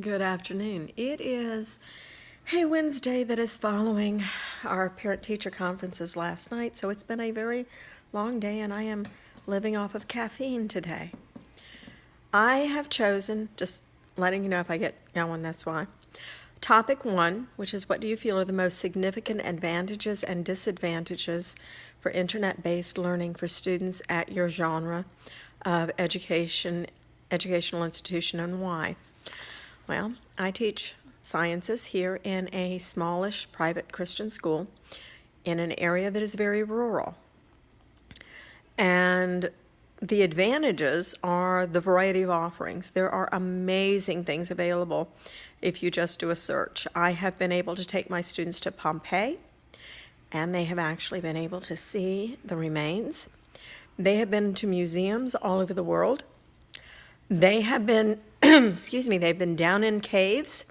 Good afternoon. It is a Wednesday that is following our parent-teacher conferences last night, so it's been a very long day and I am living off of caffeine today. I have chosen, just letting you know if I get going, that's why. Topic 1, which is what do you feel are the most significant advantages and disadvantages for internet-based learning for students at your genre of educational institution and why? Well, I teach sciences here in a smallish private Christian school in an area that is very rural. And the advantages are the variety of offerings. There are amazing things available if you just do a search. I have been able to take my students to Pompeii, and they have actually been able to see the remains. They have been to museums all over the world. They have been, they've been down in caves.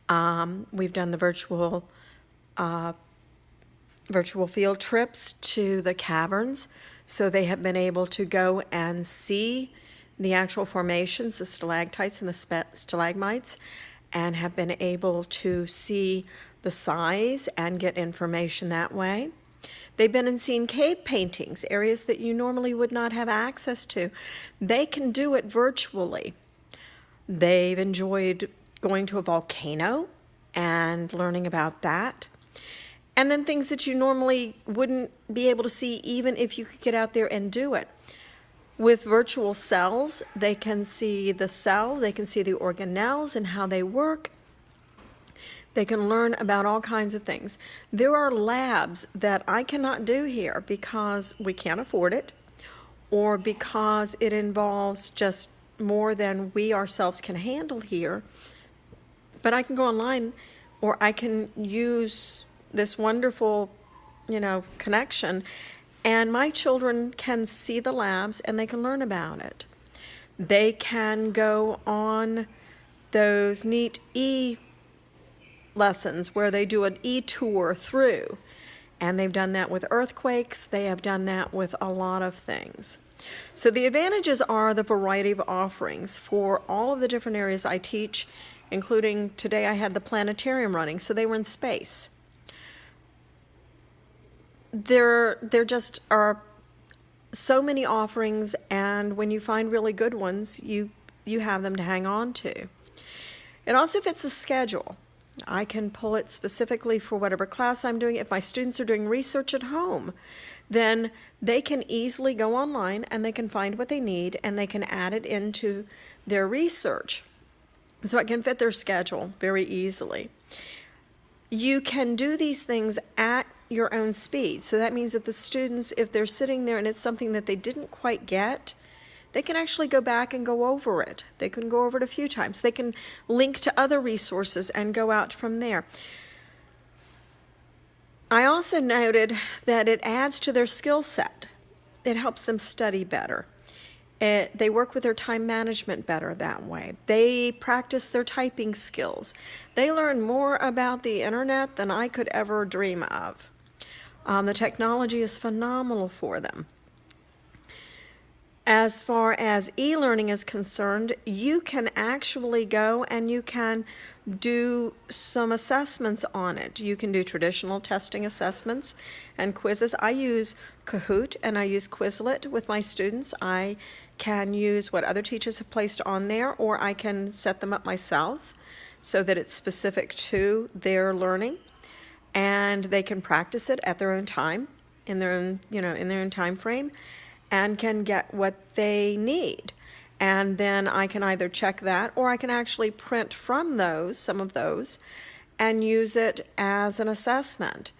We've done the virtual field trips to the caverns, so they have been able to go and see the actual formations, the stalactites and the stalagmites, and have been able to see the size and get information that way. They've been and seen cave paintings, areas that you normally would not have access to. They can do it virtually. They've enjoyed going to a volcano and learning about that. And then things that you normally wouldn't be able to see even if you could get out there and do it. With virtual cells, they can see the cell, they can see the organelles and how they work. They can learn about all kinds of things. There are labs that I cannot do here because we can't afford it or because it involves just more than we ourselves can handle here. But I can go online or I can use this wonderful, connection, and my children can see the labs and they can learn about it. They can go on those neat lessons where they do an e-tour through, and they've done that with earthquakes. They have done that with a lot of things. So the advantages are the variety of offerings for all of the different areas I teach, including today I had the planetarium running, so they were in space. There just are so many offerings, and when you find really good ones, you have them to hang on to. It also fits a schedule. I can pull it specifically for whatever class I'm doing. If my students are doing research at home, then they can easily go online and they can find what they need and they can add it into their research. So it can fit their schedule very easily. You can do these things at your own speed. So that means that the students, if they're sitting there and it's something that they didn't quite get, they can actually go back and go over it. They can go over it a few times. They can link to other resources and go out from there. I also noted that it adds to their skill set. It helps them study better. They work with their time management better that way. They practice their typing skills. They learn more about the internet than I could ever dream of. The technology is phenomenal for them. As far as e-learning is concerned, you can actually go and you can do some assessments on it. You can do traditional testing assessments and quizzes. I use Kahoot and I use Quizlet with my students. I can use what other teachers have placed on there, or I can set them up myself so that it's specific to their learning, and they can practice it at their own time, in their own time frame, and can get what they need. And then I can either check that or I can actually print from some of those, and use it as an assessment.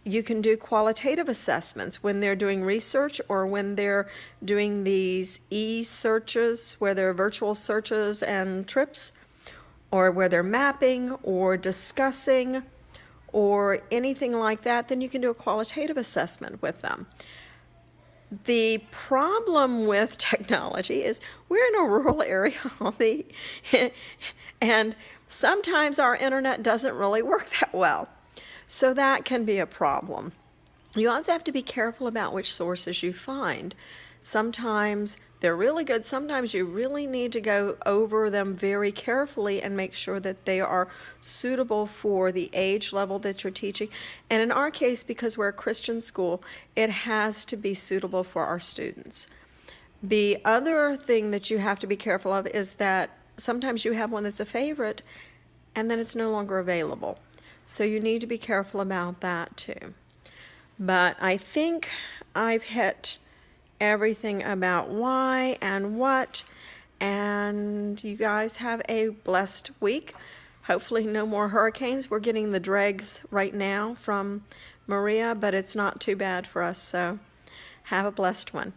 You can do qualitative assessments when they're doing research or when they're doing these e-searches where they're virtual searches and trips, or where they're mapping or discussing or anything like that. Then you can do a qualitative assessment with them. The problem with technology is we're in a rural area, and sometimes our internet doesn't really work that well. So that can be a problem. You also have to be careful about which sources you find. Sometimes They're really good. Sometimes you really need to go over them very carefully and make sure that they are suitable for the age level that you're teaching. And in our case, because we're a Christian school, it has to be suitable for our students. The other thing that you have to be careful of is that sometimes you have one that's a favorite and then it's no longer available. So you need to be careful about that too. But I think I've hit everything about why and what, and you guys have a blessed week. Hopefully no more hurricanes. We're getting the dregs right now from Maria, but it's not too bad for us, so have a blessed one.